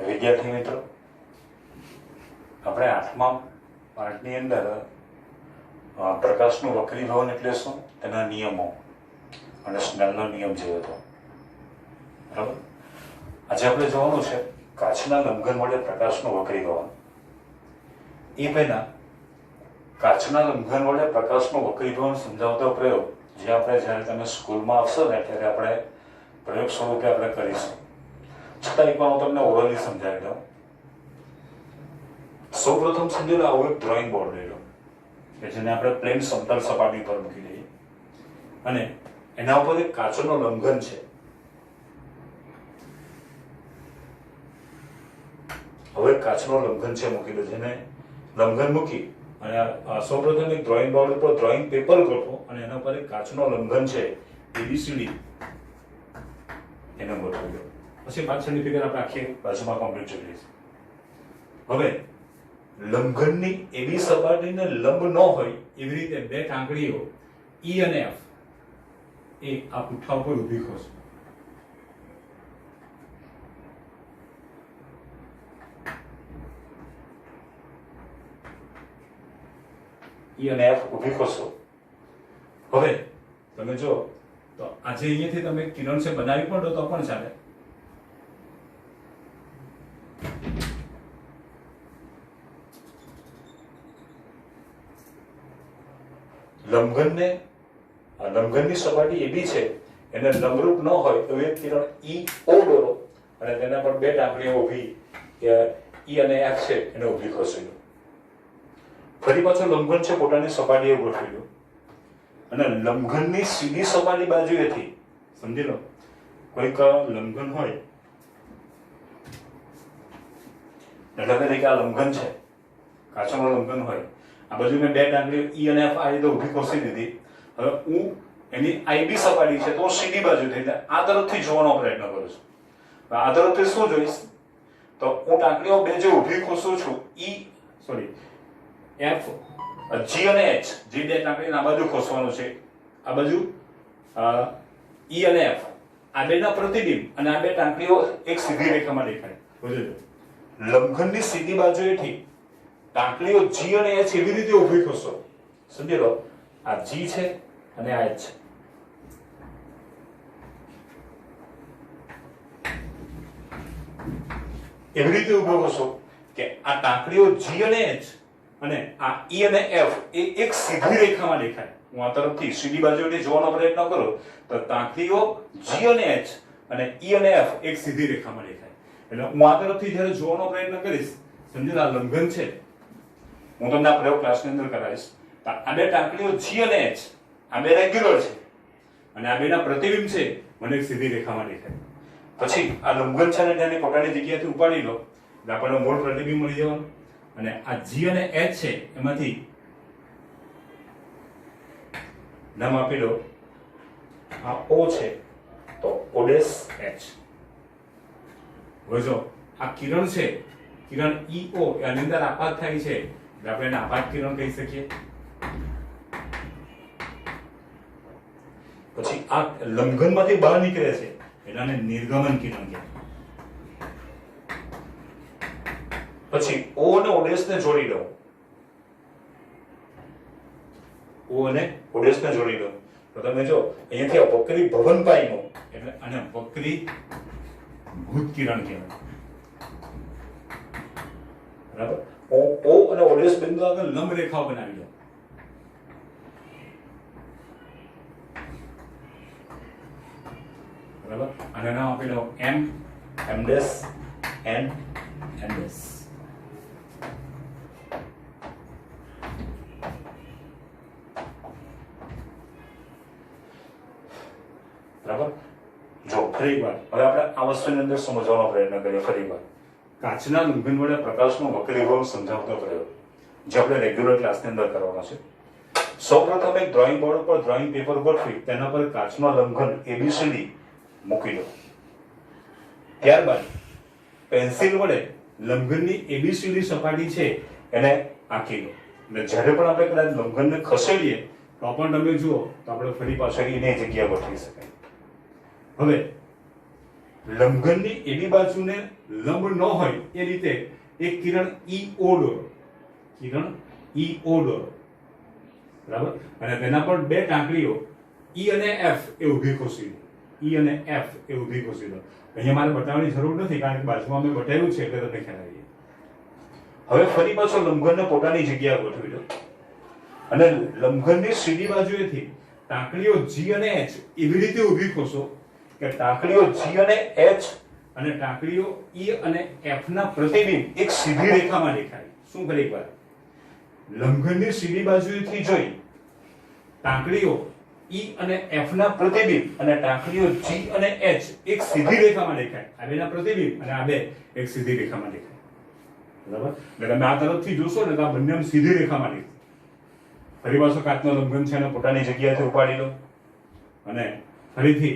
વિદ્યાર્થી મિત્રો, આપણે 8મા પાઠની અંદર પ્રકાશનું વક્રીભવન એટલે શું, તેના નિયમો અને સ્નેલનો નિયમ જોયો હતો. બરાબર. આજે આપણે જોવાનું છે કાચના લંબઘન વડે પ્રકાશનું વક્રીભવન. એ પહેલા કાચના લંબઘન વડે પ્રકાશનું વક્રીભવન સમજાવતો પ્રયોગ જે આપણે જ્યારે તમે સ્કૂલમાં આવશો ને ત્યારે આપણે પ્રયોગ સ્વરૂપે આપણે કરીશું. છતાં એકવાર હું તમને ઓરલી સમજાવી દઉં. સૌપ્રથમ સમજી લો, આવું એક ડ્રોઈંગ બોર્ડ લઈ લો કે જેને આપણે પ્લેન સમતલ સપાટી પર મૂકી દઈએ અને એના ઉપર એક કાચનો લંબઘન છે. હવે કાચનો લંબઘન છે મૂકી દો, જેને લંબઘન મૂકી અને સૌપ્રથમ એક ડ્રોઈંગ બોર્ડ ઉપર ડ્રોઈંગ પેપર ગોઠવો અને એના ઉપર એક કાચનો લંબઘન છે ABCD એને ગોઠવી દો. પછી પાછળની ફિગર આપણે આખી બાજુમાં કમ્પ્લીટ જોઈ લઈશું. હવે લંબઘનની એવી સપાટીને લંબ ન હોય એવી રીતે બે કાંકરીઓ E અને F એ આ પુઠ્ઠા ઉપર ઊભી ખોશે. E અને F ઊભી ખોશો. હવે તમે જો તો આજે અહીંયાથી તમે કિરણ છે બનાવી પણ દો તો પણ ચાલે. લંબઘનની સપાટી એબી છે, એને લંબરૂપ ન હોય તો એક કિરણ EO દોરો અને તેના પર બે ટાંકણીઓ ઊભી E અને F છે એને ઊભી ખસી દો. ફરી પાછો લંબઘન છે પોતાની સપાટીએ ગોઠવી દો અને લંબઘનની સીધી સપાટી બાજુએથી સમજી લો, કોઈક લંબઘન હોય એટલે તરીકે આ લંબઘન છે, કાચનો લંબઘન હોય, આ બાજુ મેં બે ટાંકણીઓ E અને F આ રીતે ઊભી ખોસી દીધી. હવે હું એની IB સપાટી છે તો સીધી બાજુથી એટલે આ તરફથી જોવાનો પ્રયત્ન કરું છું. આ તરફથી શું જોઈશ તો હું ટાંકણીઓ બે જે ઊભી ખોસું છું F G અને H, જે બે ટાંકણીને આ બાજુ ખોસવાનું છે, આ બાજુ E અને F આ બેના પ્રતિબિંબ અને આ બે ટાંકણીઓ એક સીધી રેખામાં દેખાય. જોજો લંબઘનની સીધી બાજુએથી ટાંકણીઓ G અને H એવી રીતે ઊભી ખોસો. સમજી લો, આ G છે અને આ H છે. એવી રીતે ઊભો ખોસો કે આ ટાંકણીઓ G અને H અને આ E અને F એ એક સીધી રેખામાં દેખાય. હું આ તરફથી સીધી બાજુએથી જોવાનો પ્રયત્ન કરું તો ટાંકણીઓ G અને H અને E અને F એક સીધી રેખામાં દેખાય. એટલે હું આ તરફથી જ્યારે જોવાનો પ્રયત્ન કરીશ, સમજી લો આ લંબઘન છે, હું તમને આ પ્રયોગ ક્લાસની અંદર કરાવીશ. આ બે ટાંકણીઓ G અને H આ બે રેગ્યુલર છે અને આ બેના પ્રતિબિંબ છે મને એક સીધી રેખામાં દેખાય. પછી આ લંબઘન છે ને તેની પોતાની જગ્યાએથી ઉપાડી લો એટલે આપણને મૂળ પ્રતિબિંબ મળી જવાનું અને આ G અને H છે એમાંથી નામ આપી દો. આ O છે તો O' H. હવે જો આ કિરણ છે, કિરણ EO એની અંદર આપાત થાય છે એટલે આપણે એને આપાત કિરણ કહી શકીએ. પછી આ લંબઘનમાંથી બહાર નીકળે છે એટલે આને નિર્ગમન કિરણ કહેવાય. પછી O અને O' ને જોડી દો. O અને O' ને જોડી દો તો તમે જો અહીંયાથી આ વક્રી ભવન પાઈનો એટલે આને વક્રી ભૂત કિરણ કહેવાય. બરાબર. O અને O' બિંદુ આગળ લંબ રેખાઓ બનાવી દો. બરાબર. અને નામ આપી દો M, M', N, N'. બરાબર. જો ફરી વાર હવે આપણે આ વસ્તુની અંદર સમજવાનો પ્રયત્ન કરીએ. ફરી વાર કાચના લંબઘન વડે પ્રકાશનું વક્રીભવન સમજાવતો પ્રયોગ જે આપણે રેગ્યુલર ક્લાસની અંદર કરવાનો છે. સૌપ્રથમ એક ડ્રોઈંગ બોર્ડ ઉપર ડ્રોઈંગ પેપર ગોઠવી તેના પર કાચનો લંબઘન ABCD મૂકી દો. ત્યારબાદ પેન્સિલ વડે લંબઘનની ABCD સપાટી છે એને આંકી દો. એટલે જ્યારે પણ આપણે કદાચ લંબઘનને ખસેડીએ તો પણ તમે જુઓ તો આપણે ફરી પાછળ એની જગ્યા ગોઠવી શકાય. હવે લંબઘનની એબી બાજુને લંબ ન હોય એ રીતે એક કિરણ EO દોરો, કિરણ EO દોરો, બરાબર, અને તેના પર બે ટાંકડીઓ E અને F એ ઊભી ખોસી દો, E અને F એ ઊભી ખોસી દો. અહીંયા મારે બતાવવાની જરૂર નથી કારણ કે બાજુમાં મેં બતાવ્યું છે એટલે તમને ખ્યાલ આવી. હવે ફરી પાછો લંબઘનને પોતાની જગ્યાએ ગોઠવી દો અને લંબઘનની સીધી બાજુએથી ટાંકડીઓ G અને H એવી રીતે ઊભી ખોસો કે ટાંકડીઓ G અને H અને ટાંકડીઓ E અને F ના પ્રતિબિંબ એક સીધી રેખામાં દેખાય. શું કરે એકવાર લંબઘનની સીધી બાજુએથી જોઈ ટાંકડીઓ E અને F ના પ્રતિબિંબ અને ટાંકડીઓ G અને H એક સીધી રેખામાં દેખાય. આ બેના પ્રતિબિંબ અને આ બે એક સીધી રેખામાં દેખાય, બરાબર. એટલે તમે આ તરફથી જોશો ને તો આ બંને સીધી રેખામાં દેખાય. ફરી પાછો કાચનો લંબઘન છે એને પોતાની જગ્યાએથી ઉપાડી લો અને ફરીથી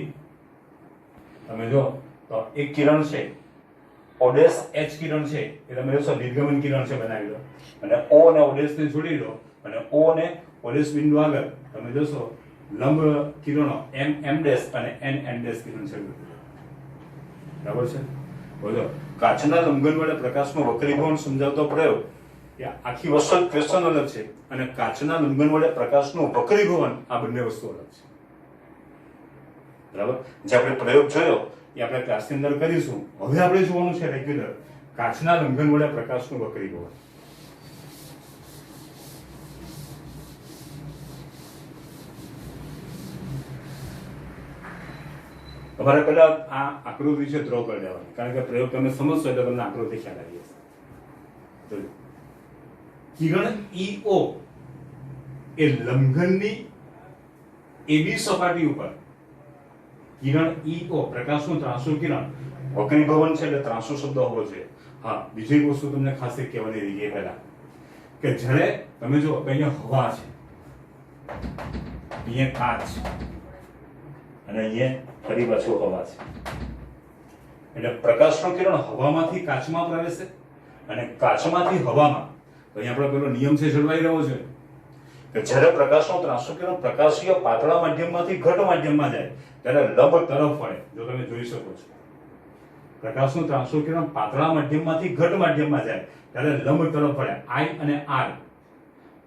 તમે જો તો એક કિરણ છે ઓડેસ H કિરણ છે એ તમે જોશો નિર્ગમન કિરણ છે બનાવી લો અને O અને ઓડેસ ને જોડી લો અને O અને ઓડેસ બિંદુ આગળ તમે જોશો લંબ કિરણો M ડેશ અને N ડેશ કિરણ છે, બરાબર છે. બોલો કાચના લંબઘન વડે પ્રકાશનું વક્રીભવન સમજાવતો પ્રયોગ એ આખી વસ્તુ ક્વેશ્ચન અલગ છે અને કાચના લંબઘન વડે પ્રકાશનું વક્રીભવન આ બંને વસ્તુ અલગ છે, બરાબર. જે આપણે પ્રયોગ જોયો એ આપણે ક્લાસની અંદર કરીશું. હવે આપણે જોવાનું છે રેગ્યુલર કાચના લંબઘન વડે પ્રકાશનું વક્રીભવન. તમારે પહેલા આ આકૃતિ છે ડ્રો કરી દેવાની કારણ કે પ્રયોગ તમે સમજશો એટલે તમને આકૃતિ ખ્યાલ આવી જશે. કિરણ EO એ લંબઘનની એબી સપાટી ઉપર કિરણ EO પ્રકાશનું ત્રાંસુ કિરણ વક્રીભવન છે એટલે ત્રાંસુ શબ્દ હોવો જોઈએ. હા, બીજી એક વસ્તુ તમને ખાસ કહેવાની રહી ગઈ પહેલા કે જ્યારે તમે જો અહીંયા હવા છે, અહીંયા કાચ અને અહીંયા ફરી પાછું હવા છે એટલે પ્રકાશનું કિરણ હવામાંથી કાચમાં પ્રવેશે અને કાચમાંથી હવામાં. તો અહીંયા આપણો પેલો નિયમ છે જળવાઈ રહ્યો છે કે જ્યારે પ્રકાશનું ત્રાંસુ કિરણ પ્રકાશીય પાતળા માધ્યમમાંથી ઘટ માધ્યમમાં જાય ત્યારે લંબ તરફ વળે. જો તમે જોઈ શકો છો પ્રકાશનું ત્રાંસુ કિરણ પાતળા માધ્યમમાંથી ઘટ માધ્યમમાં જાય ત્યારે લંબ તરફ વળે. I અને R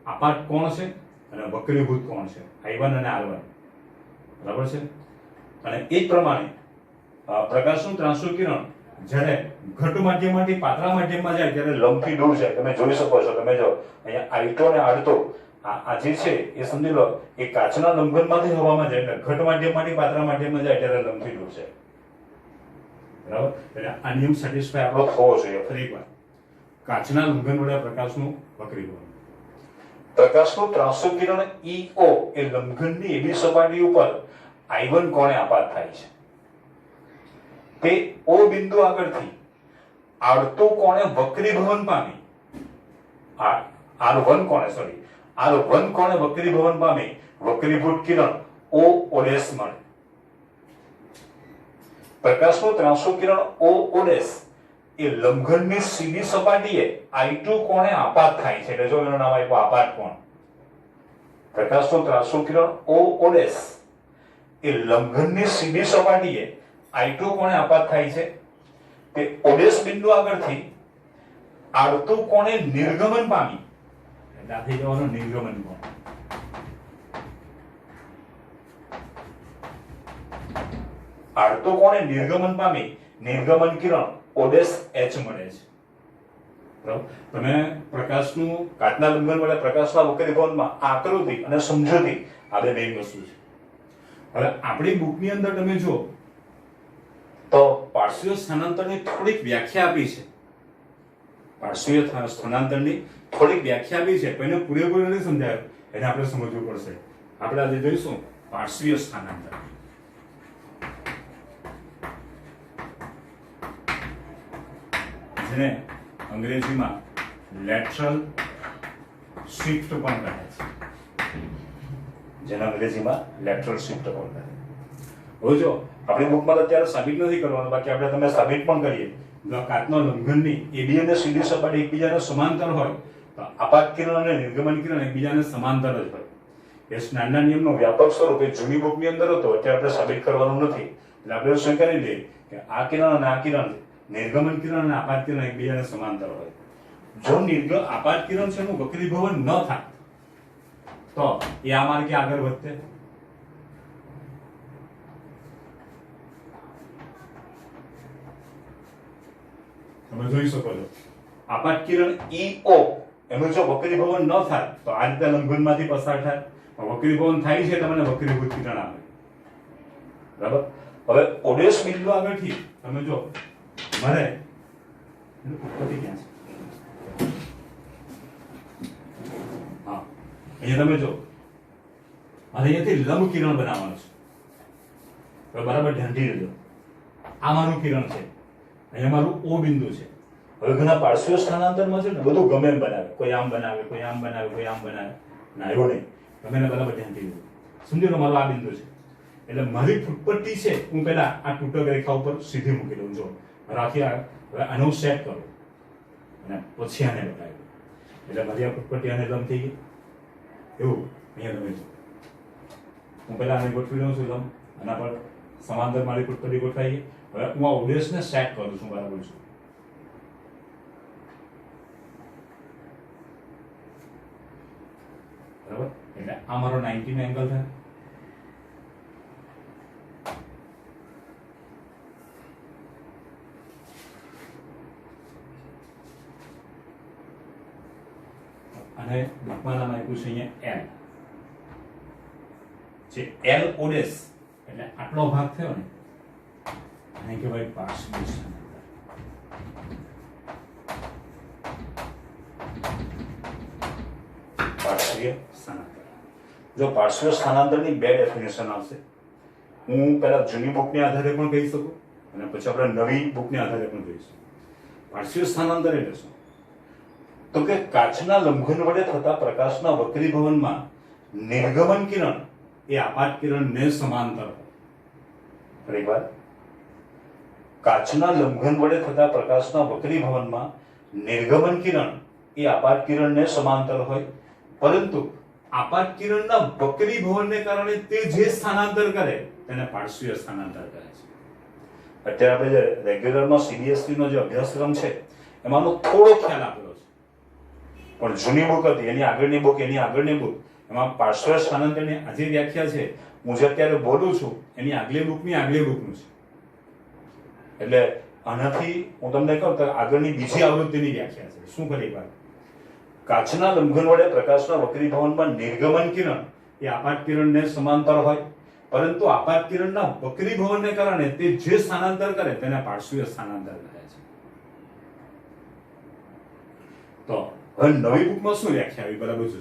આપાત કોણ છે અને વક્રીભૂત કોણ છે, I1 અને R1, બરાબર છે. અને એ જ પ્રમાણે પ્રકાશનું ત્રાંસુ કિરણ જ્યારે ઘટ માધ્યમમાંથી પાતળા માધ્યમમાં જાય ત્યારે લંબથી દૂર જાય. તમે જોઈ શકો છો, તમે જો અહીંયા I2 અને R2 આ જે છે એ સમજી લો એ કાચના લંબઘનમાંથી હવામાં જાય એટલે ઘટ માધ્યમમાંથી પાતળા માધ્યમમાં જાય ત્યારે લંબથી દૂર જાય, બરાબર. એટલે આ નિયમ સેટિસ્ફાય આપણો થવો જોઈએ. ફરી એકવાર કાચના લંબઘન વડે પ્રકાશનું વક્રીભવન. પ્રકાશનું ત્રાંસુ કિરણ EO એ લંબઘનની એબી સપાટી ઉપર I1 કોણે આપાત થાય છે તે O બિંદુ આગળથી R2 કોણે વક્રીભવન પામી, R1 કોણે વક્રીભવન પામી વક્રીભૂત કિરણ OO'S મળે. પ્રકાશનું ત્રાંસુ કિરણ OO'S એ લંબઘનની સીધી સપાટીએ I2 કોણે આપાત થાય છે એટલે જો એનું નામ આપ્યું આપાત કોણ. પ્રકાશનું ત્રાંસુ કિરણ OO'S એ લંબઘનની સીધી સપાટીએ I2 કોણે આપાત થાય છે તે ઓડેસ બિંદુ આગળથી R2 કોણે નિર્ગમન પામી એટલે આ થઈ જવાનું નિર્ગમન કોણ. R2 કોણે નિર્ગમન પામી નિર્ગમન કિરણ ઓડેસ H મળે છે, બરાબર. તમે પ્રકાશનું કાચના લંબઘન વડે પ્રકાશના વક્રીભવનમાં આકૃતિ અને સમજૂતી આ બે મેઇન વસ્તુ છે. હવે આપણી બુકની અંદર તમે જો તો પાર્શ્વીય સ્થાનાંતરની થોડીક વ્યાખ્યા આપી છે. પાર્શ્વીય સ્થાનાંતરની થોડીક વ્યાખ્યા આપી છે પણ એને પૂરેપૂરું નથી સમજાયું, એને આપણે સમજવું પડશે. આપણે આજે જોઈશું પાર્શ્વીય સ્થાનાંતર. જેને અંગ્રેજીમાં લેટરલ શિફ્ટ પણ કહે છે, જેને અંગ્રેજીમાં લેટરલ શિફ્ટ પણ કહે છે. હવે જો આપણી બુકમાં અત્યારે સાબિત નથી કરવાનું, બાકી આપણે તમે સાબિત પણ કરીએ. જો કાચના લંબઘનની એબી અને સીડી સપાટી એકબીજાને સમાંતર હોય તો આપાત કિરણ અને નિર્ગમન કિરણ એકબીજાને સમાંતર જ હોય. એ સ્નાનના નિયમનો વ્યાપક સ્વરૂપ એ જૂની બુકની અંદર હતો, અત્યારે આપણે સાબિત કરવાનું નથી. એટલે આપણે શું કરી લઈએ કે આ કિરણ અને આ કિરણ નિર્ગમન કિરણ અને આપાત કિરણ એકબીજાને સમાંતર હોય. જો આપાત કિરણ છે એનું વક્રીભવન ન થાય તો એ આ માર્ગે આગળ વધશે. તમે જોઈ શકો છો આપાત કિરણ EO એનું જો વક્રીભવન ન થાય તો આ રીતે લંબઘનમાંથી પસાર થાય. વક્રીભવન થાય છે એટલે મને વક્રીભૂત કિરણ આવે. બરાબર. હવે ઓડેસ બિંદુ આગળથી તમે જો મારે ઉત્પત્તિ ક્યાં છે? હા, અહીંયા તમે જો અહીંયાથી લંબ કિરણ બનાવવાનું છે. બરાબર ધ્યાનથી લેજો. આ મારું કિરણ છે, અહીંયા મારું O બિંદુ છે. હવે ઘણા પાર્શ્વ સ્થાનાંતરમાં છે ને બધું ગમે એમ બનાવે, કોઈ આમ બનાવે, કોઈ આમ બનાવે, કોઈ આમ બનાવે. ના, એવું નહીં. તમે એને બરાબર ધ્યાનથી લેજો. સમજી લો મારું આ બિંદુ છે એટલે મારી ફૂટપટ્ટી છે હું પહેલા આ તૂટક રેખા ઉપર સીધી મૂકી દઉં. જો રાખી હવે આનું સેટ કરો અને પછી આને બતાવ્યું એટલે મારી આ ફૂટપટ્ટી આને લંબ થઈ ગઈ. એવું અહીંયા તમે જો હું પહેલા આને ગોઠવી લઉં છું લંબ, આના પર સમાંતર મારી ફૂટપટ્ટી ગોઠવાઈ ગઈ. હવે હું આ ઓડિયન્સને સેટ કરું છું બરાબર છું. બરાબર. એટલે આ મારો 90 નો એંગલ થાય. અને લખવાના આપ્યું છે અહીંયા L જે L ઓડેસ એટલે આટલો ભાગ થયો ને આને કહેવાય પાર્શ્વીય સ્થાનાંતર. પાર્શ્વીય સ્થાનાંતર. જો પાર્શ્વીય સ્થાનાંતરની બે ડેફિનેશન આવશે. હું પહેલા જૂની બુકની આધારે પણ કહી શકું અને પછી આપણે નવી બુકની આધારે પણ કહીશું. પાર્શ્વીય સ્થાનાંતર એટલે શું? તો કે કાચના લંબઘન વડે થતા પ્રકાશના વક્રીભવનમાં નિર્ગમન કિરણ એ આપાત કિરણને સમાંતર હોય. ફરીવાર, કાચના લંબઘન વડે થતા પ્રકાશના વક્રીભવનમાં નિર્ગમન કિરણ એ આપાત કિરણને સમાંતર હોય, પરંતુ આપાત કિરણના વક્રીભવનને કારણે તે જે સ્થાનાંતર કરે તેને પાર્શ્વીય સ્થાનાંતર કહે છે. અત્યારે આપણે જે રેગ્યુલરમાં CBSE નો જે અભ્યાસક્રમ છે એમાંનો થોડો ખ્યાલ આપેલો છે, પણ જૂની બુક હતી એની આગળની બુક એમાં પાર્શ્વીય સ્થાનાંતરની આજે વ્યાખ્યા છે હું જે અત્યારે બોલું છું એની આગલી બુકનું છે. એટલે આનાથી હું તમને કહું તો આગળની બીજી આવૃત્તિની વ્યાખ્યા છે. શું કરી વાત? કાચના લંબઘન વડે પ્રકાશના વક્રીભવનમાં નિર્ગમન કિરણ એ આપાત કિરણને સમાંતર હોય, પરંતુ આપાત કિરણના વક્રીભવનને કારણે તે જે સ્થાનાંતર કરે તેને પાર્શ્વીય સ્થાનાંતર કહે છે. તો હવે નવી બુકમાં શું વ્યાખ્યા આવી બરાબર છે?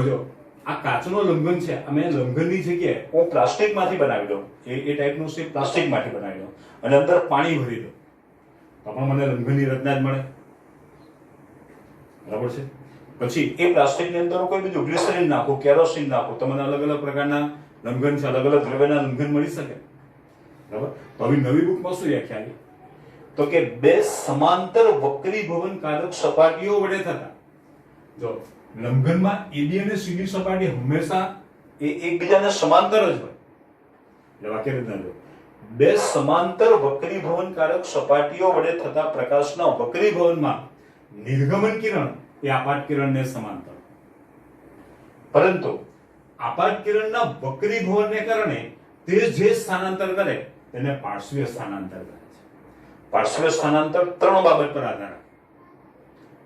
જો આ કાચનો લંબઘન છે, અમે લંબઘનની જગ્યાએ હું પ્લાસ્ટિકમાંથી બનાવી દઉં, એ ટાઈપનું છે, પ્લાસ્ટિકમાંથી બનાવી દઉં અને અંદર પાણી ભરી દઉં તો પણ મને લંબઘનની રચના જ મળે. બરાબર છે. પછી એ પ્લાસ્ટિકની અંદર કોઈ બીજું ગ્લિસરીન નાખું, કેરોસીન નાખું તો મને અલગ અલગ પ્રકારના લંબઘન છે, અલગ અલગ દ્રવ્યના લંબઘન મળી શકે. બરાબર. તો હવે નવી બુકમાં શું વ્યાખ્યા આવી? તો કે બે સમાંતર વક્રીભવનકારક સપાટીઓ વડે થતા, જો લંબઘનમાં AB અને CD સપાટી હંમેશા એકબીજાને સમાંતર જ હોય. એટલે વાક્ય રચના જો બે સમાંતર વક્રીભવનકારક સપાટીઓ વડે થતા પ્રકાશના વક્રીભવનમાં નિર્ગમન કિરણ એ આપાત કિરણને સમાંતર, પરંતુ આપાત કિરણના વક્રીભવનને કારણે તે જે સ્થાનાંતર કરે તેને પાર્શ્વીય સ્થાનાંતર કહે છે. પાર્શ્વીય સ્થાનાંતર ત્રણ બાબત પર આધાર રાખે.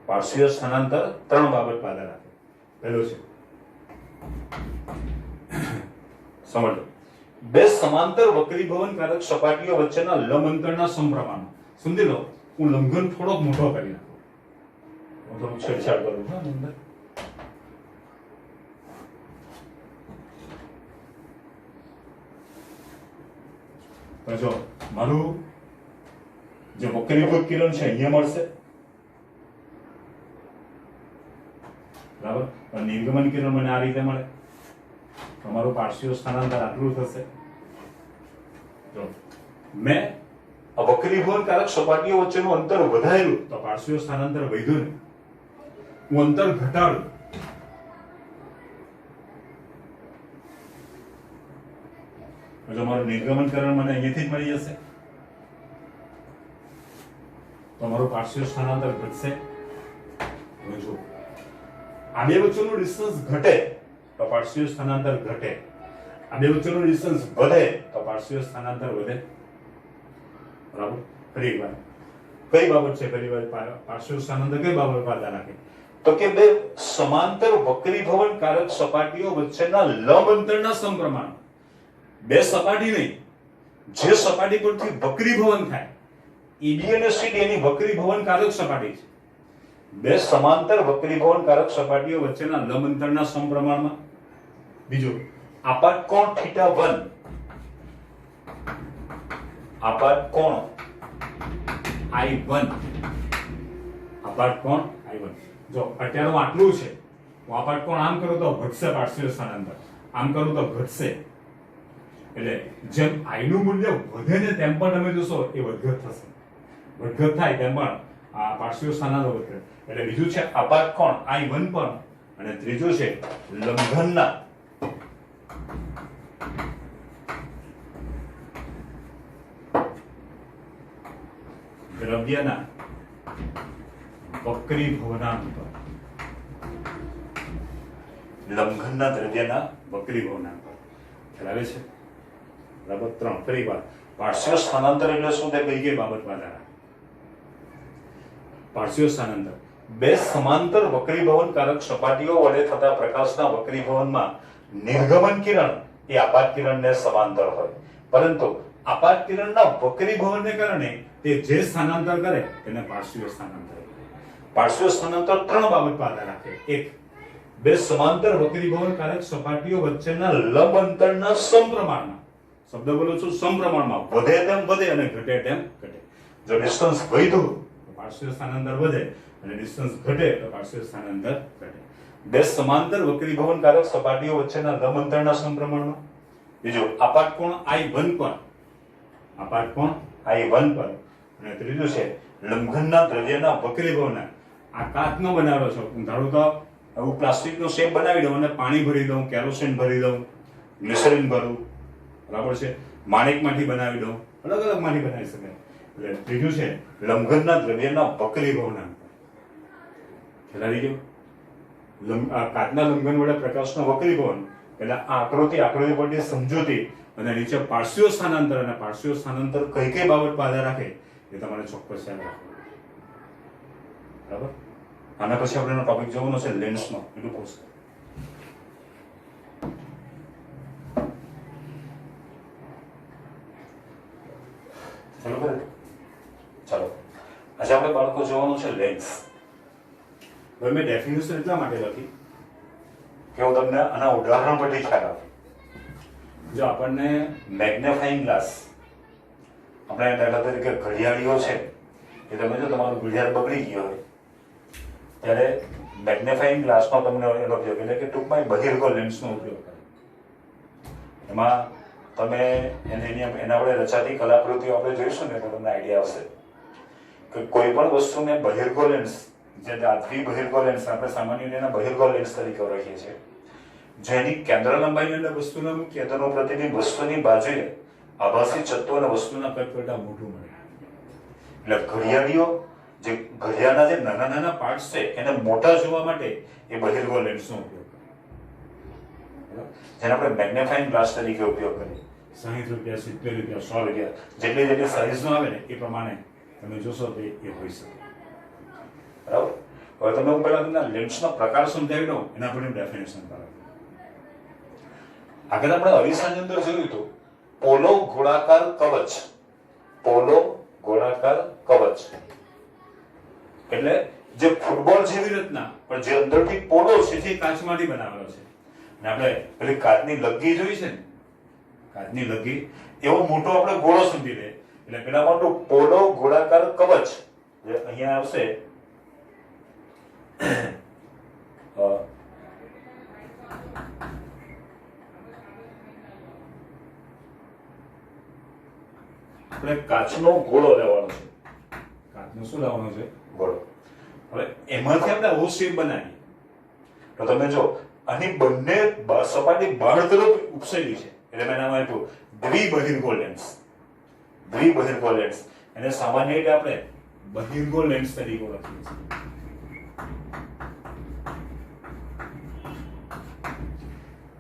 પાર્શ્વીય સ્થાનાંતર ત્રણ બાબત પર આધાર રાખે. પહેલો છે સમજો બે સમાંતર વક્રીભવનકારક સપાટીઓ વચ્ચેના લંબ અંતરના સમપ્રમાણ. સમજી લો હું લંબઘન થોડોક મોટો કરી નાખું, હું થોડુંક છેડછાડ કરું છું અંદર. તો જો મારું જે વક્રીભૂત કિરણ છે અહીંયા મળશે, બરાબર. પણ નિર્ગમન કિરણ મને આ રીતે મળે. તમારું પાર્શ્વીય સ્થાનાંતર આટલું થશે. જો મેં વક્રીભવનકારક સપાટીઓ વચ્ચેનું અંતર વધાર્યું તો પાર્શ્વીય સ્થાનાંતર વધ્યું ને. હું અંતર ઘટાડું જો મારું નિર્ગમનકરણ મને અહીંયાથી જ મળી જશે તો મારું પાર્શ્વ સ્થાનાંતર ઘટશે. હવે જો આ બે વચ્ચેનું ડિસ્ટન્સ ઘટે તો પાર્શ્વ સ્થાનાંતર ઘટે, આ બે વચ્ચેનું ડિસ્ટન્સ વધે તો પાર્શ્વ સ્થાનાંતર વધે. બરાબર. ફરી એકવાર કઈ બાબત છે? ફરી વાર પાર્શ્વ સ્થાનાંતર કઈ બાબત પર આધાર રાખે? તો કે બે સમાંતર વક્રીભવનકારક સપાટીઓ વચ્ચેના લંબ અંતરના સમપ્રમાણ. બે સપાટી નહીં, જે સપાટી પરથી વક્રીભવન થાય EB અને CD એની વક્રીભવનકારક સપાટી છે. બે સમાંતર વક્રીભવનકારક સપાટીઓ વચ્ચેના લંબ અંતરના સમપ્રમાણમાં. બીજું આપાત કોણ θ1, આપાત કોણ I1, આપાત કોણ I1. જો અત્યારે આટલું છે, હું આપાત કોણ આમ કરું તો ઘટશે પાર્શ્વ સ્થાનાંતર, આમ કરું તો ઘટશે. એટલે જેમ I નું મૂલ્ય વધે ને તેમ પણ તમે જોશો એ વધઘટ થશે, વધઘટ થાય તેમ પણ આ પાર્શ્વ સ્થાનાંતર વધે. એટલે બીજું છે આપાત કોણ I1 પણ, અને ત્રીજું છે લંબઘનના દ્રવ્યના વક્રીભવનાંક. લંબઘનના દ્રવ્યના વક્રીભવનાંક ખ્યાલ આવે છે? બરાબર. 3 ફરી વાર પાર્શ્વ સ્થાનાંતર એટલે શું તે કઈ કઈ બાબતમાં ધારા? પાર્શ્વ સ્થાનાંતર બે સમાંતર વક્રીભવનકારક સપાટીઓ વડે થતા પ્રકાશના વક્રીભવનમાં નિર્ગમન કિરણ એ આપાત કિરણને સમાંતર હોય, પરંતુ આપાત કિરણના વક્રીભવનને કારણે તે જે સ્થાનાંતર કરે તેને પાર્શ્વ સ્થાનાંતર. પાર્શ્વ સ્થાનાંતર 3 બાબત પર આધાર રાખે. 1. બે સમાંતર વક્રીભવનકારક સપાટીઓ વચ્ચેના લંબ અંતરના સમપ્રમાણમાં. શબ્દ બોલું છું સમપ્રમાણમાં, વધે તેમ વધે અને ઘટે તેમ ઘટે. જો ડિસ્ટન્સ વધ્યું તો પાર્શ્વ સ્થાનાંતર વધે, અને ડિસ્ટન્સ ઘટે તો પાર્શ્વ સ્થાનાંતર ઘટે. બે સમાંતર વક્રીભવનકારક સપાટીઓ વચ્ચેના લંબ અંતરના સમપ્રમાણમાં. બીજું આપાત કોણ I1 પર, આપાત કોણ I1 પર, અને ત્રીજું છે લંબઘનના દ્રવ્યના વક્રીભવનાંક. આ કાચનો બનાવેલો છે, ધારો તો હું પ્લાસ્ટિકનો શેપ બનાવી દઉં અને પાણી ભરી દઉં, કેરોસીન ભરી દઉં, ગ્લિસરીન ભરું, બરાબર છે, માણેકમાંથી બનાવી દઉં, અલગ અલગ માંથી બનાવી શકાય. એટલે ત્રીજું છે લંબઘનના દ્રવ્યના વક્રીભવનાંક. ખ્યાલ આવી ગયો? કાચના લંબઘન વડે પ્રકાશનો વક્રીભવન એટલે આકૃતિ પરથી સમજૂતી, અને નીચે પાર્શ્વ સ્થાનાંતર, અને પાર્શ્વ સ્થાનાંતર કઈ કઈ બાબત પર આધાર રાખે એ તમારે ચોક્કસ યાદ રાખવું. બરાબર. આના પછી આપણે ટોપિક જોવાનો છે લેન્સનો. એટલું પૂછ ચાલો આજે આપણે બાળકો જોવાનું છે લેન્સ. હવે મેં ડેફિનેશન એટલા માટે લખી કે હું તમને આના ઉદાહરણ પરથી ખ્યાલ આવે. જો આપણને મેગ્નેફાઇંગ ગ્લાસ, આપણે દાખલા તરીકે ઘડિયાળીઓ છે, એ તમે જો તમારું ઘડિયાળ બગડી ગયો હોય ત્યારે મેગ્નેફાઇંગ ગ્લાસનો તમને એનો ઉપયોગ, એટલે કે ટૂંકમાં બહિર્ગો લેન્સનો ઉપયોગ કરે. એમાં તમે એના વડે રચાતી કલાકૃતિઓ આપણે જોઈશું ને તો તમને આઈડિયા આવશે કે કોઈ પણ વસ્તુને બહિર્ગો લેન્સ, જે દ્વિબહિર્ગો લેન્સ આપણે સામાન્ય એના બહિર્ગો લેન્સ તરીકે ઓળખીએ છીએ, જેની કેન્દ્ર લંબાઈની અંદર વસ્તુને મૂકીએ તો પ્રતિબિંબ વસ્તુની બાજુએ આભાસી તત્વો અને વસ્તુના કદ કરતા મોટું મળે. એટલે ઘડિયાળીઓ, જે ઘડિયાળના જે નાના નાના પાર્ટ્સ છે એને મોટા જોવા માટે એ બહિર્ગો લેન્સનો ઉપયોગ કરે, જેને આપણે મેગ્નેફાઇંગ ગ્લાસ તરીકે ઉપયોગ કરીએ. 60 રૂપિયા, 70 રૂપિયા, 100 રૂપિયા જેટલી સાઈઝનો આવે ને એ પ્રમાણે તમે જોશો તો એ હોઈ શકે. બરાબર. હવે તમે હું પહેલા તમને લેન્સનો પ્રકાર સમજાવી દઉં, એના પર ડેફિનેશન કરાવું. આગળ આપણે અરીસાની અંદર જોયું હતું પોલો ગોળાકાર કવચ. પોલો ગોળાકાર કવચ એટલે જે ફૂટબોલ જેવી રીતના, પણ જે અંદરથી પોલો છે જે કાચમાંથી બનાવેલો છે. અને આપણે પેલી કાચની લગ્ગી જોઈ છે ને, કાચની લગ્ગી એવો મોટો આપણે ગોળો સમજી લે. એટલે પેલા મોટું પોલો ગોળાકાર કવચ જે અહીંયા આવશે આપણે કાચનો ગોળો લેવાનો છે. કાચનો શું લેવાનો છે? ગોળો. હવે એમાંથી આપણે આવો શેપ બનાવીએ તો તમે જો આની બંને સપાટી બહાર તરફ ઉપસેલી છે, એટલે મેં નામ આપ્યું દ્વિબહિર્ગોળ લેન્સ. દ્વિબહિર્ગોળ લેન્સ એને સામાન્ય રીતે આપણે બહિર્ગોળ લેન્સ તરીકે ઓળખીએ છીએ.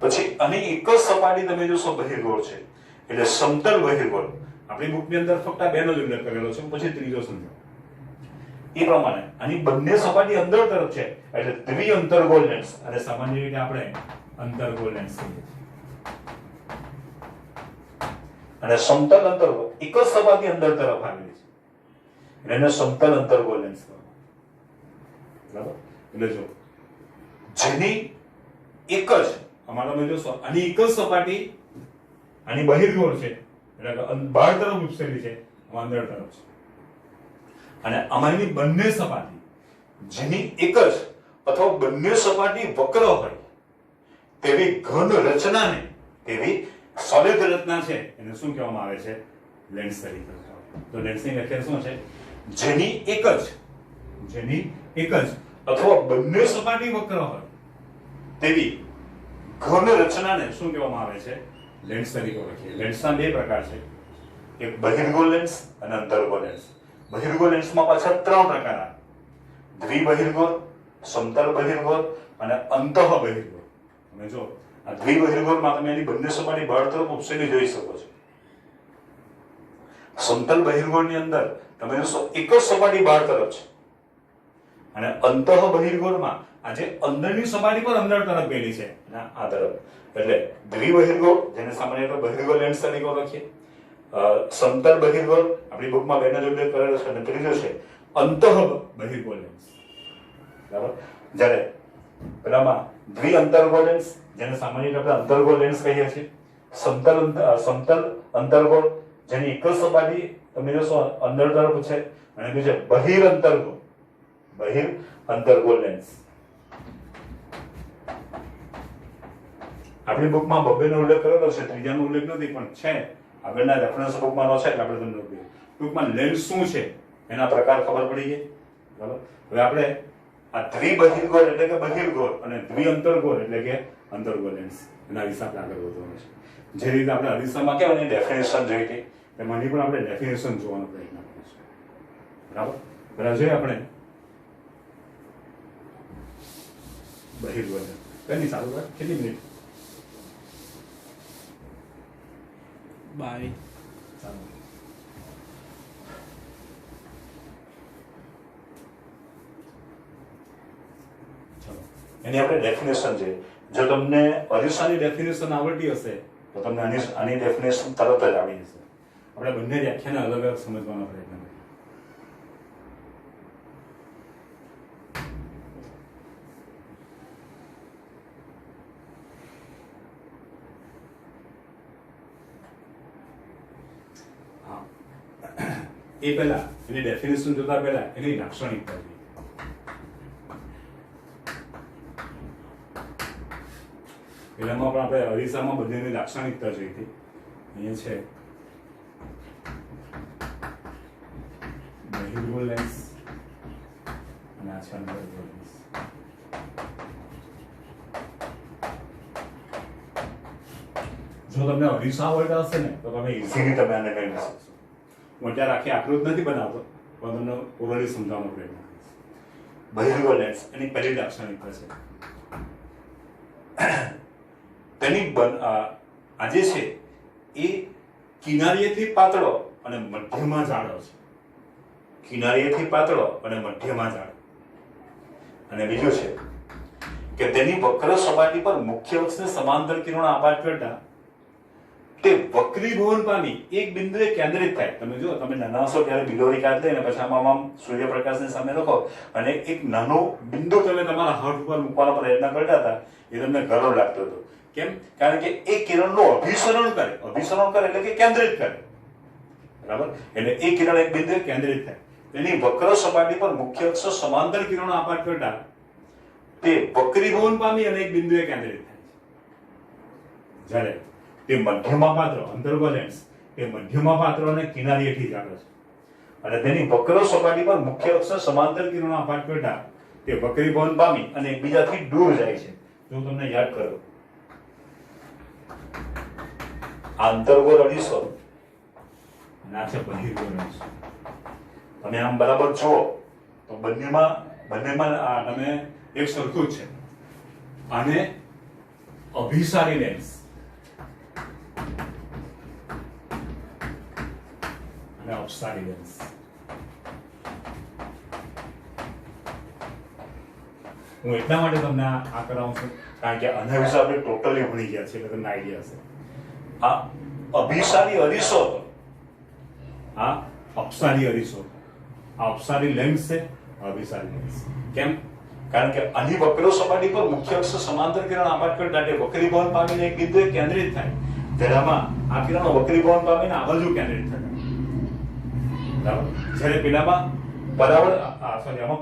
પછી આની એક જ સપાટી તમે જોશો બહિર્ગોળ છે એટલે સમતલ બહિર્ગોળ. આપણી બુકની અંદર ફક્ત આ બેનો જ ઉલ્લેખ કરેલો છે, પછી ત્રીજો સમજો. એ પ્રમાણે આની બંને સપાટી અંદર તરફ છે એટલે દ્વિઅંતર્ગોળ લેન્સ, અને સામાન્ય રીતે આપણે અંતર્ગોળ લેન્સ કહીએ છીએ. અને સમતલ અંતર્ગોળ એક જ સપાટી અંદર તરફ આવેલી છે એટલે એને સમતલ અંતર્ગોળ લેન્સ કહેવાય. બરાબર? એટલે જો જેની એક જ અમારા તમે જોશો આની એક જ સપાટી આની બહિર્ગોળ છે એટલે બહાર તરફ ઉપસેલી છે, અંદર તરફ છે. અને આમાંની બંને સપાટી જેની એક જ અથવા બંને સપાટી વક્ર હોય તેવી ઘન રચનાને, તેવી સોલિડ રચના છે એને શું કહેવામાં આવે છે? લેન્સ તરીકે. તો લેન્સની વ્યાખ્યા શું છે? જેની એક જ અથવા બંને સપાટી વક્ર હોય તેવી ઘન રચનાને શું કહેવામાં આવે છે? લેન્સ તરીકે ઓળખીએ. લેન્સના બે પ્રકાર છે, એક બહિર્ગોળ લેન્સ અને અંતર્ગોળ લેન્સ. બહિર્ગોળ લેન્સમાં પાછા ત્રણ પ્રકાર આવે: દ્વિબહિર્ગોળ, સમતલ બહિર્ગોળ અને અંતઃબહિર્ગોળ. તમે જો આ દ્વિબહિર્ગોળમાં તમે એની બંને સપાટી બહાર તરફ ઉપસેલી જોઈ શકો છો. સમતલ બહિર્ગોળની અંદર તમે જોશો એક જ સપાટી બહાર તરફ છે, અને અંતઃબહિર્ગોળમાં આ જે અંદરની સપાટી પર અંદર તરફ ગયેલી છે અને આ તરફ. એટલે દ્વિબહિર્ગોળ જેને સામાન્ય રીતે બહિર્ગોળ લેન્સ તરીકે ઓળખીએ, સમતલ બહિર્ગોળ આપણી બુકમાં બેનો જ ઉલ્લેખ કરેલો છે, અને ત્રીજો છે અંતઃબહિર્ગોળ લેન્સ. બરાબર? જ્યારે પેલામાં દ્વિઅંતર્ગોળ લેન્સ જેને સામાન્ય રીતે આપણે અંતર્ગોળ લેન્સ કહીએ છીએ, સમતલ અંતર્ગોળ જેની એક જ સપાટી તમે જોશો અંદર તરફ છે, અને બીજો બહિરઅંતર્ગોળ લેન્સ. આપણી બુકમાં બબ્બેનો ઉલ્લેખ કરેલો છે, ત્રીજાનો ઉલ્લેખ નથી, પણ છે આગળના રેફરન્સ બુકમાં નો છે એટલે આપણે તમને કહ્યું. ટૂંકમાં લેન્સ શું છે એના પ્રકાર ખબર પડી ગઈ. બરાબર? હવે આપણે આ દ્વિબહિર્ગોળ એટલે કે બહિર્ગોળ અને દ્વિઅંતર્ગોળ એટલે કે અંતર્ગોળ લેન્સ એના વિશે આપણે આગળ વધવાનું છે. જે રીતે આપણે અરીસામાં કેવું એની ડેફિનેશન જોઈ હતી એમાંની પણ આપણે ડેફિનેશન જોવાનો પ્રયત્ન કરીશું. બરાબર? બરાબર જોઈએ આપણે બહિર્ગોળ. કઈ સારું વાત કેટલી મિનિટ? બાય. ચાલો. એની આપણે ડેફિનેશન છે. જો તમને અરીસાની ડેફિનેશન આવડતી હશે તો તમને આની ડેફિનેશન તરત જ આવી જશે. આપણે બંને વ્યાખ્યાને અલગ અલગ સમજવાનો પ્રયત્ન કરીએ. એ પહેલા એની ડેફિનેશન જોતા પહેલા એની લાક્ષણિકતા જોઈએ. પેલામાં પણ આપણે અરીસામાં બધીની લાક્ષણિકતા જોઈ હતી. અહીંયા છે બહિર્ગોળ લેન્સ અને આ છે અંતર્ગોળ લેન્સ. જો તમને અરીસા આવડતા હશે ને તો તમે ઈઝીલી તમે આને કરી શકશો. હું અત્યારે આખી આકૃતિ નથી બનાવતો, પણ તમને ઓવરલી સમજાવવાનો પ્રયત્ન કરીશ. બહિર્ગોળ લેન્સ એની પહેલી લાક્ષણિકતા છે તેની આ જે છે એ કિનારીએથી પાતળો અને મધ્યમાં જાડો છે. કિનારીએથી પાતળો અને મધ્યમાં જાડો. અને બીજું છે કે તેની વક્ર સપાટી પર મુખ્ય અક્ષને સમાંતર કિરણો આપાત કરતા તે વક્રીભવન પામી એક બિંદુએ કેન્દ્રિત થાય. તમે જો તમે નાના હશો ત્યારે બિલોરી કાઢ લઈને પછી આમ સૂર્યપ્રકાશની સામે રાખો અને એક નાનો બિંદુ તમે તમારા હાથ ઉપર મૂકવાનો પ્રયત્ન કરતા હતા, એ તમને ગરમ લાગતો હતો. કેમ? કારણ કે એ કિરણનું અભિસરણ કરે એટલે કે કેન્દ્રિત કરે. બરાબર? એટલે એ કિરણ એક બિંદુએ કેન્દ્રિત થાય. તેની વક્ર સપાટી પર મુખ્ય અક્ષ સમાંતર કિરણો આપાત કરતા તે વક્રીભવન પામી અને એક બિંદુએ કેન્દ્રિત થાય છે. જ્યારે તે મધ્યમાં પાત્ર અંતર્ગોળ લેન્સ તે મધ્યમાં પાત્ર અને કિનારીએથી જાડો છે, અને તેની વક્ર સપાટી પર મુખ્ય અક્ષ સમાંતર કિરણો આપાત કરતા તે વક્રીભવન પામી અને એકબીજાથી દૂર જાય છે. જો તમને યાદ કરો આંતરગોળ અરીસો અને આ છે બહિર્ગોળ અરીસો. તમે આમ બરાબર જુઓ તો બંનેમાં આ તમે એક સરખું જ છે. આને અભિસારી લેન્સ અને અપસારી લેન્સ. હું એટલા માટે તમને આ કરાવું છું કારણ કે આના વિશે આપણે ટોટલી ભણી ગયા છે એટલે તમને આઈડિયા હશે. આ અભિસારી અરીસો હતો, આ અપસારી અરીસો. આ અપસારી લેન્સ છે, અભિસારી લેન્સ. કેમ? કારણ કે આની વક્ર સપાટી પર મુખ્ય અક્ષ સમાંતર કિરણ આપાતકળ દાટે વક્રીભવન પામીને એક બિંદુએ કેન્દ્રિત થાય. તેનામાં આ કિરણો વક્રીભવન પામીને આ બાજુ કેન્દ્રિત થાય. બરાબર? જ્યારે પેલામાં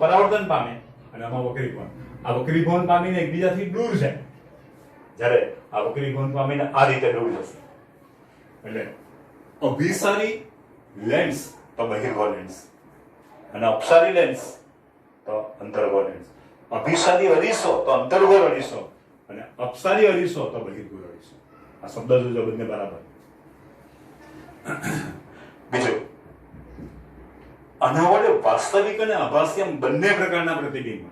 પરાવર્તન પામે અને આમાં વક્રીભવન. આ વક્રીભવન પામીને એકબીજાથી દૂર જાય. જ્યારે આ વક્રીભવન પામીને આ રીતે દૂર જશે. એટલે અભિસારી લેન્સ તો બહિર્ગોળ લેન્સ અને અપસારી લેન્સ તો અંતર્ગોળ લેન્સ. અભિસારી અરીસો તો અંતર્ગોળ અરીસો અને અપસારી અરીસો તો બહિર્ગોળ અરીસો. આ શબ્દ જોજો બંને બરાબર. બીજું, આના વડે વાસ્તવિક અને આભાસી એમ બંને પ્રકારના પ્રતિબિંબ.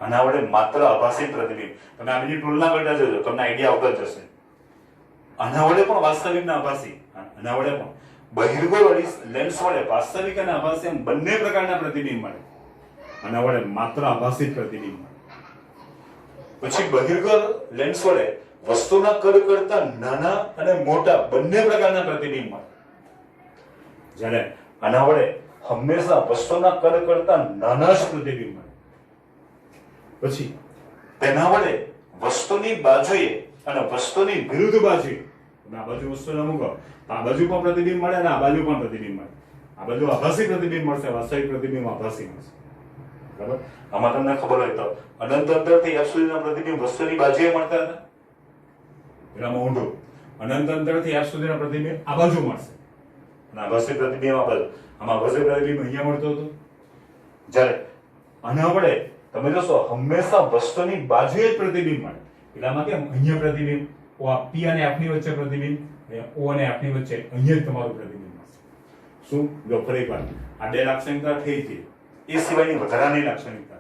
આના વડે માત્ર આભાસી પ્રતિબિંબ. તમે આ બીજી તુલના કરતા જજો, તમને આઈડિયા આવતો જશે. આના વડે પણ વાસ્તવિક અને આભાસી, આના વડે પણ બહિર્ગોળ લેન્સ વડે વાસ્તવિક અને આભાસી એમ બંને પ્રકારના પ્રતિબિંબ મળે. આના વડે માત્ર આભાસી પ્રતિબિંબ મળે. પછી બહિર્ગોળ લેન્સ વડે વસ્તુના કદ કરતા નાના અને મોટા બંને પ્રકારના પ્રતિબિંબ મળે. જ્યારે આના વડે હંમેશા વસ્તુના કદ કરતા નાના જ પ્રતિબિંબ મળે. પછી તેના વડે વસ્તુની બાજુએ અને વસ્તુની વિરુદ્ધ બાજુએ, આ બાજુ વસ્તુને મૂકો આ બાજુ પણ પ્રતિબિંબ મળે અને આ બાજુ પણ પ્રતિબિંબ મળે. આ બાજુ આભાસી પ્રતિબિંબ મળશે, વાસ્તવિક પ્રતિબિંબ આભાસી મળશે. બરાબર? આમાં તમને ખબર હોય તો અનંત અંતરથી f સુધીના પ્રતિબિંબ વસ્તુની બાજુએ મળતા હતા. એનામાં ઊંધું અનંત અંતરથી f સુધીના પ્રતિબિંબ આ બાજુ મળશે અને આભાસી પ્રતિબિંબ આ બાજુ. આમાં આભાસી પ્રતિબિંબ અહીંયા મળતો હતો. જ્યારે આના વડે તમે જોશો હંમેશા વસ્તુની બાજુએ જ પ્રતિબિંબ મળે. એટલામાં કેમ અહીંયા પ્રતિબિંબ P અને F ની વચ્ચે પ્રતિબિંબ, O અને F ની વચ્ચે અહીંયા જ તમારું પ્રતિબિંબ મળશે. શું? જો ફરી એકવાર આ બે લાક્ષણિકતા થઈ છે, એ સિવાયની વધારાની લાક્ષણિકતા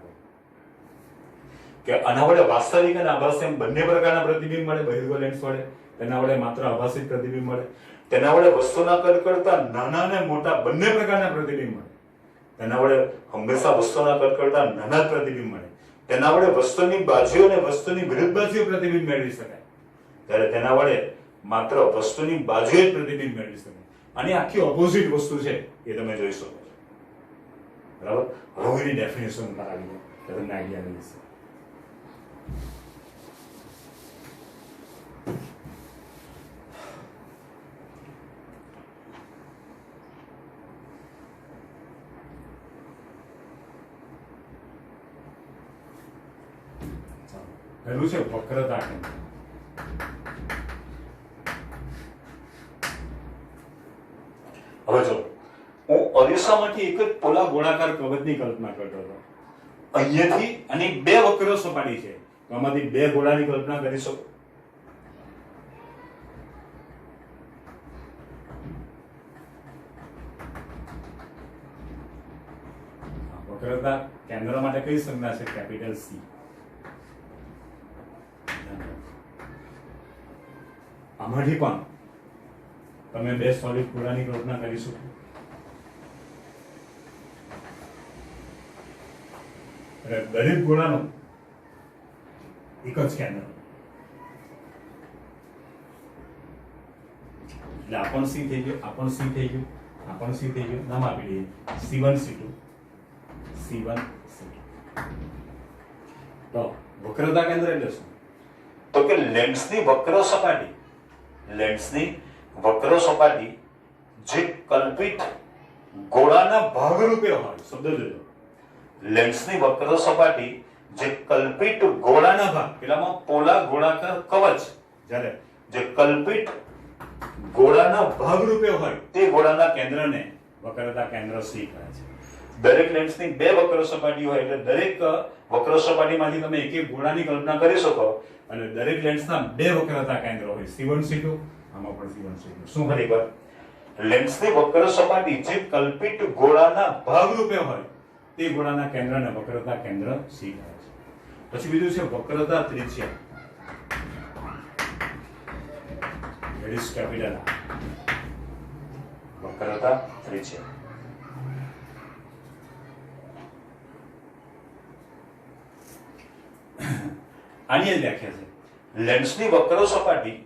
કે આના વડે વાસ્તવિક અને આભાસી એમ બંને પ્રકારના પ્રતિબિંબ મળે. બહિર્ગોળ લેન્સ વડે તેના વડે માત્ર આભાસી પ્રતિબિંબ મળે. તેના વડે વસ્તુના કદ કરતા નાના અને મોટા બંને પ્રકારના પ્રતિબિંબ મળે. તેના વડે હંમેશા વસ્તુના કદ કરતા નાના જ પ્રતિબિંબ મળે. તેના વડે વસ્તુની બાજુઓ અને વસ્તુની વિરુદ્ધ બાજુએ પ્રતિબિંબ મેળવી શકાય. ત્યારે તેના વડે માત્ર વસ્તુની બાજુએ જ પ્રતિબિંબ મેળવી શકાય. આની આખી ઓપોઝિટ વસ્તુ છે એ તમે જોઈ શકો છો. બરાબર? હવે એની ડેફિનેશન કરાવી દો તો તમને આઈડિયા મળી જશે. પહેલું છે વક્રતા કેન્દ્ર. હવે જો હું અરીસામાંથી એક જ પોલા ગોળાકાર કવચની કલ્પના કરતો હતો. અહીંયાથી આની બે વક્ર સપાટી છે, તો આમાંથી બે ગોળાની કલ્પના કરી શકો. વક્રતા કેન્દ્ર માટે કઈ સંજ્ઞા છે? Capital C. આમાંથી પણ તમે બે સોલિડ ગોળાની કલ્પના કરી શકો. દરેક ગોળાનો એક જ કેન્દ્ર. એટલે આ પણ સી થઈ ગયું, આ પણ સી થઈ ગયું, આ પણ સી થઈ ગયું. નામ આપી દઈએ C1 C2 C1 C2. તો વક્રતા કેન્દ્ર એટલે શું? તો કે લેન્સની વક્ર સપાટી, લેન્સની વક્ર સપાટી જે કલ્પિત ગોળાના ભાગરૂપે હોય. શબ્દ જોજો, લેન્સની વક્ર સપાટી જે કલ્પિત ગોળાના ભાગ, પેલામાં પોલા ગોળાકાર કવચ, જ્યારે જે કલ્પિત ગોળાના ભાગરૂપે હોય તે ગોળાના કેન્દ્રને વક્રતા કેન્દ્ર સી કહે છે. દરેક લેન્સની બે વક્ર સપાટી હોય એટલે દરેક વક્ર સપાટીમાંથી તમે એક એક ગોળાની કલ્પના કરી શકો. અને દરેક લેન્સના બે વક્રતા કેન્દ્રો હોય, C1 C2, આમાં પણ C1 C2. શું ખરેખર લેન્સની વક્ર સપાટી જે કલ્પિત ગોળાના ભાગરૂપે હોય તે ગોળાના કેન્દ્રને વક્રતા કેન્દ્ર C કહે છે. પછી બીજું છે વક્રતા ત્રિજ્યા, that is capital R. વક્રતા ત્રિજ્યા. આની જ વ્યાખ્યા છે, લેન્સની વક્ર સપાટી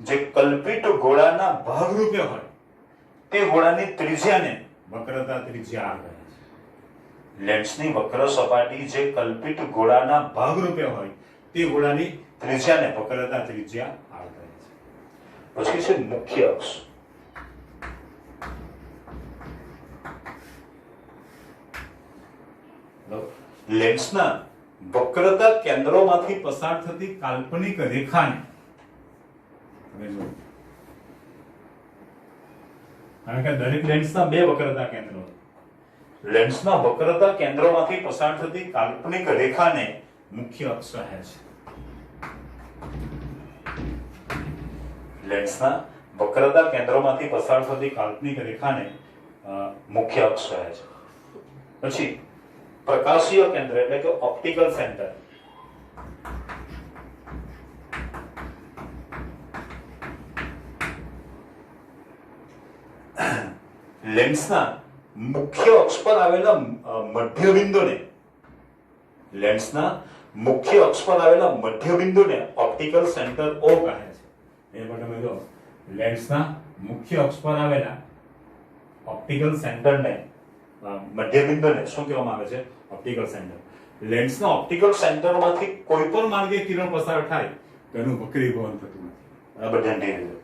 જે કલ્પિત ગોળાના ભાગરૂપે હોય તે ગોળાની ત્રિજ્યાને વક્રતા ત્રિજ્યા R કહે છે. લેન્સની વક્ર સપાટી જે કલ્પિત ગોળાના ભાગરૂપે હોય તે ગોળાની ત્રિજ્યાને વક્રતા ત્રિજ્યા R કહે છે. પછી છે મુખ્ય અક્ષ. લેન્સના વક્રતા કેન્દ્રોમાંથી પસાર થતી કાલ્પનિક રેખાને તમે જુઓ, કારણ કે દરેક લેન્સના બે વક્રતા કેન્દ્રો, લેન્સના વક્રતા કેન્દ્રોમાંથી પસાર થતી કાલ્પનિક રેખાને મુખ્ય અક્ષ કહે છે. લેન્સના વક્રતા કેન્દ્રોમાંથી પસાર થતી કાલ્પનિક રેખાને મુખ્ય અક્ષ કહે છે. પછી પ્રકાશીય કેન્દ્ર એટલે કે ઓપ્ટિકલ સેન્ટર. લેન્સના મુખ્ય અક્ષ પર આવેલા મધ્ય બિંદુને, લેન્સના મુખ્ય અક્ષ પર આવેલા મધ્ય બિંદુને ઓપ્ટિકલ સેન્ટર O કહે છે. એ માટે તમે જો લેન્સના મુખ્ય અક્ષ પર આવેલા ઓપ્ટિકલ સેન્ટરને, મધ્ય બિંદુને શું કહેવામાં આવે છે? Optical centre. લેન્સના ઓપ્ટિકલ સેન્ટરમાંથી કોઈ પણ માર્ગે કિરણ પસાર થાય તો એનું વક્રીભવન થતું નથી. બરાબર ધ્યાન રાખજો.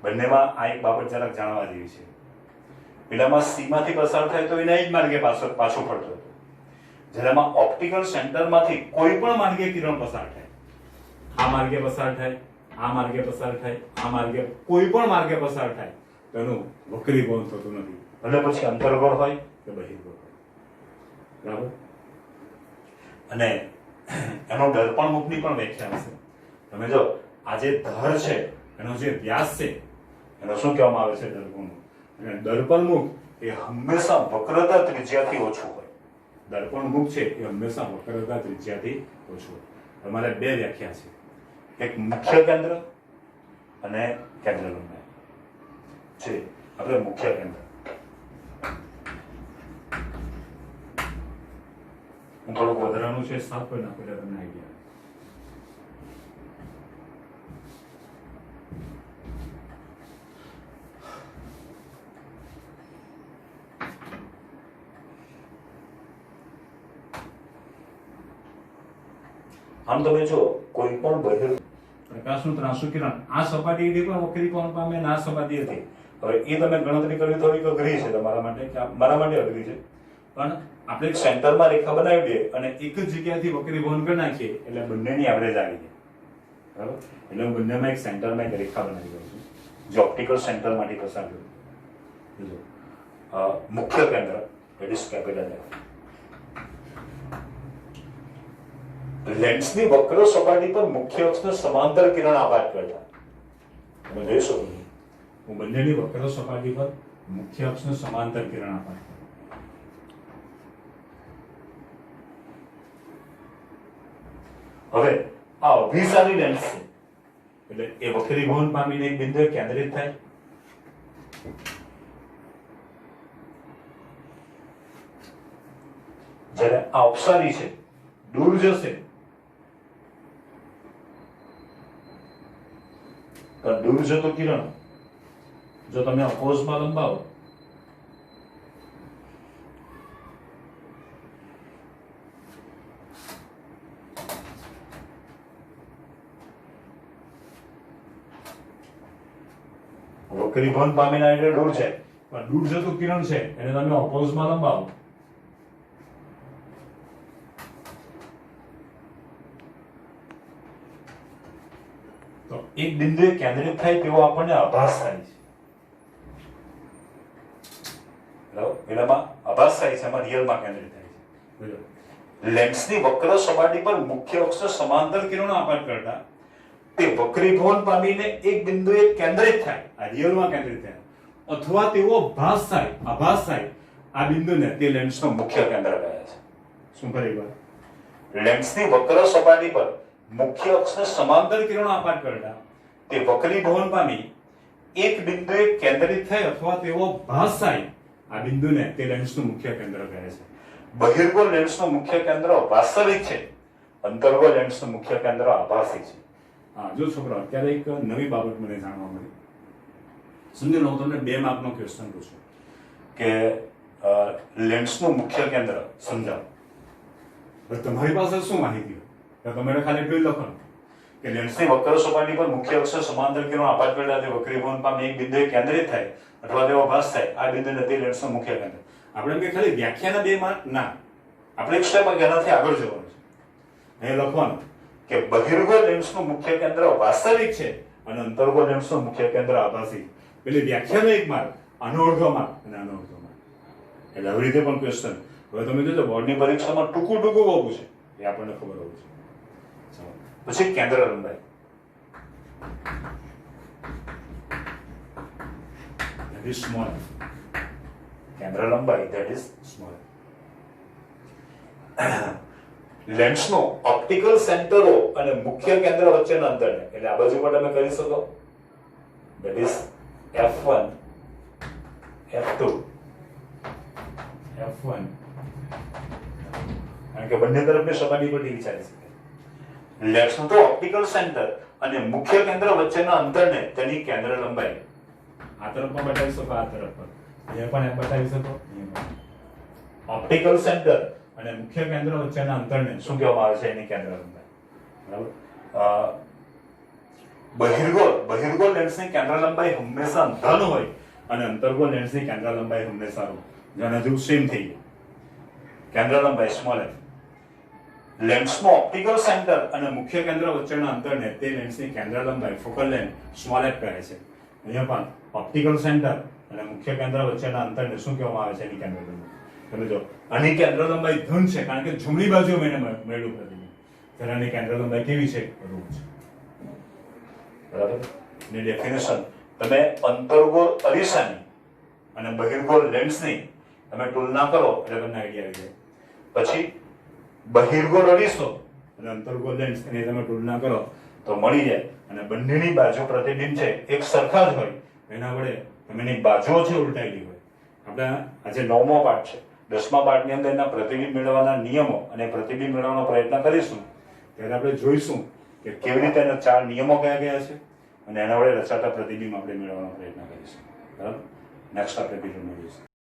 બંનેમાં આ એક બાબત જરાક જાણવા જેવી છે. પેલામાં C માંથી પસાર થાય તો એના જ માર્ગે પાછો ફરતો હતો. જેનામાં ઓપ્ટિકલ સેન્ટરમાંથી કોઈ પણ માર્ગે કિરણ પસાર થાય, આ માર્ગે પસાર થાય, આ માર્ગે પસાર થાય, આ માર્ગે કોઈ પણ માર્ગે પસાર થાય તો એનું વક્રીભવન થતું નથી. ભલે પછી અંતર્ગોળ હોય કે બહિર્ગોળ હોય. બરાબર. અને એનો દર્પણ મુખની પણ વ્યાખ્યા છે. તમે જો આ જે ધાર છે એનો જે વ્યાસ છે એનો શું કહેવામાં આવે છે? દર્પણ મુખ. અને દર્પણ મુખ એ હંમેશા વક્રતા ત્રિજ્યાથી ઓછું હોય. દર્પણ મુખ છે એ હંમેશા વક્રતા ત્રિજ્યાથી ઓછું હોય. તમારે બે વ્યાખ્યા છે, એક મુખ્ય કેન્દ્ર અને કેન્દ્ર લંબાઈ છે. આપણે મુખ્ય કેન્દ્ર, હું થોડુંક વધારાનું છે સાફ કરી નાખું એટલે તમને આઈડિયા. આમ તમે જો કોઈ પણ પ્રકાશનું ત્રાંસુ કિરણ આ સપાટીથી પણ વક્રીભવન પામે, ના સપાટીથી. હવે એ તમે ગણતરી કરવી થોડીક અઘરી છે તમારા માટે, કે મારા માટે અઘરી છે, પણ આપણે એક સેન્ટરમાં રેખા બનાવી દઈએ અને એક જ જગ્યાથી વક્રીભવન કરી નાખીએ એટલે બંનેની એવરેજ આવી જાય. બરાબર. એટલે હું બંનેમાં એક સેન્ટરમાં એક રેખા બનાવી દઉં છું જે ઓપ્ટિકલ સેન્ટરમાંથી પસાર કરું. મુખ્ય કેન્દ્ર that is capital F. લેન્સની વક્ર સપાટી પર મુખ્ય અક્ષને સમાંતર કિરણ આઘાત કરતા, તમે જોઈ શકો છો હું બંનેની વક્ર સપાટી પર મુખ્ય અક્ષને સમાંતર કિરણ આઘાત. હવે આ અભિસારી લેન્સ છે એટલે એ વક્રીભવન પામીને એક બિંદુએ કેન્દ્રિત થાય. જ્યારે આ અપસારી છે દૂર જશે તો દૂર જતો કિરણ જો તમે અપોઝમાં લંબાવો વક્રીભવન પામીને એટલે દૂર છે, પણ દૂર જતું કિરણ છે એને તમે અપોઝમાં લંબાવો તો એક બિંદુએ કેન્દ્રિત થાય તેવો આપણને આભાસ થાય છે. બરાબર. એનામાં આભાસ થાય છે, એમાં રિયલમાં કેન્દ્રિત થાય છે. લેન્સની વક્ર સપાટી પર મુખ્ય અક્ષ સમાંતર કિરણો આપાત કરતા તે વક્રીભવન પામીને એક બિંદુએ કેન્દ્રિત થાય, આ રિયલમાં કેન્દ્રિત થાય, અથવા તેવો આભાસ થાય આ બિંદુને, તે લેન્સનો મુખ્ય કેન્દ્ર કહે છે. શું ફરી વાર? લેન્સની વક્ર સપાટી પર મુખ્ય અક્ષને સમાંતર કિરણો આપાત કરતા તે વક્રીભવન પામી એક બિંદુએ કેન્દ્રિત થાય અથવા તેવો આભાસ થાય આ બિંદુને, તે લેન્સનું મુખ્ય કેન્દ્ર કહે છે. બહિર્ગોળ લેન્સનું મુખ્ય કેન્દ્ર વાસ્તવિક છે, અંતર્ગોળ લેન્સનું મુખ્ય કેન્દ્ર આભાસી છે. હા, જો છોકરો, અત્યારે એક નવી બાબત મને જાણવા મળી. સમજી લો, હું તમને 2 માર્કનો ક્વેશ્ચન પૂછું કે લેન્સનું મુખ્ય કેન્દ્ર સમજાવો. તમારી પાસે શું માહિતી હોય? તમારે ખાલી એટલું લખવાનું કે લેન્સની વક્ર સપાટી પર મુખ્ય અક્ષ સમાંતર કિરણો આપાત કરતા તે વક્રીભવન પામી એક બિંદુએ કેન્દ્રિત થાય અથવા તેવો આભાસ થાય આ બિંદુને, તે લેન્સનું મુખ્ય કેન્દ્ર. આપણે કે ખાલી વ્યાખ્યાના 2 માર્ક ના, આપણે એક સ્ટેપ એનાથી આગળ જવાનું છે. અહીં લખવાનું કે બહિર્ગોળ લેન્સનું મુખ્ય કેન્દ્ર વાસ્તવિક છે અને અંતર્ગોળ લેન્સનું મુખ્ય કેન્દ્ર આભાસી. એટલે વ્યાખ્યાનો 1 માર્ક, આનો અડધો માર્ક અને આનો અડધો માર્ક. એટલે આવી રીતે પણ ક્વેશ્ચન હવે તમે જોજો બોર્ડની પરીક્ષામાં ટૂંકું હોવું છે, એ આપણને ખબર હોવું છે. પછી કેન્દ્ર લંબાઈ, that is small. કેન્દ્ર લંબાઈ, that is small. લેન્સનો ઓપ્ટિકલ સેન્ટરો અને મુખ્ય કેન્દ્ર વચ્ચેના અંતરને, એટલે આ બાજુ પર તમે કરી શકો, that is f1, f2, f1, કારણ કે બંને તરફની સપાટી પરથી વિચારી શકે. લેન્સનું તો ઓપ્ટિકલ સેન્ટર અને મુખ્ય કેન્દ્ર વચ્ચેના અંતરને તેની કેન્દ્ર લંબાઈ આ તરફ પણ બતાવી શકો, આ તરફ પણ એ પણ એમ બતાવી શકો. ઓપ્ટિકલ સેન્ટર અને મુખ્ય કેન્દ્ર વચ્ચેના અંતરને શું કહેવામાં આવે છે? એની કેન્દ્ર લંબાઈ. બરાબર. બહિર્ગોળ લેન્સની કેન્દ્ર લંબાઈ હંમેશા ધન હોય અને અંતર્ગોળ લેન્સની કેન્દ્ર લંબાઈ હંમેશા ઋણ. જેના જેવું સેમ થઈ ગયું. કેન્દ્ર લંબાઈ સ્મોલ f. લેન્સનો ઓપ્ટિકલ સેન્ટર અને મુખ્ય કેન્દ્ર વચ્ચેના અંતરને, તે લેન્સની કેન્દ્ર લંબાઈ ફોકલ લેન્થ સ્મોલ f કહે છે. અહીંયા પણ ઓપ્ટિકલ સેન્ટર અને મુખ્ય કેન્દ્ર વચ્ચેના અંતરને શું કહેવામાં આવે છે? એની કેન્દ્ર લંબાઈ. તમે જો, આની કેન્દ્ર લંબાઈ ધન છે કારણ કે જમણી બાજુ મેં મળ્યું પ્રતિબિંબ. ત્યારે આની કેન્દ્ર લંબાઈ કેવી છે? ઋણ છે. બરાબર. ની ડેફિનેશન તમે અંતર્ગોળ અરીસાની અને બહિર્ગોળ લેન્સની તમે તુલના કરો એટલે તમને આઈડિયા આવી જાય. પછી બહિર્ગોળ અરીસો અને અંતર્ગોળ લેન્સ એની તમે તુલના કરો તો મળી જાય, અને બંનેની બાજુ પ્રતિબિંબ છે એક સરખા જ હોય. એના વડે તમે એની બાજુઓ છે ઉલટાયેલી હોય. આપણે આજે 9મો પાઠ છે, 10મા પાઠની અંદર એના પ્રતિબિંબ મેળવવાના નિયમો અને પ્રતિબિંબ મેળવવાનો પ્રયત્ન કરીશું. ત્યારે આપણે જોઈશું કે કેવી રીતે એના 4 નિયમો કયા કયા છે અને એના વડે રચાતા પ્રતિબિંબ આપણે મેળવવાનો પ્રયત્ન કરીશું. બરાબર. નેક્સ્ટ આપણે વિડીયોમાં જોઈશું.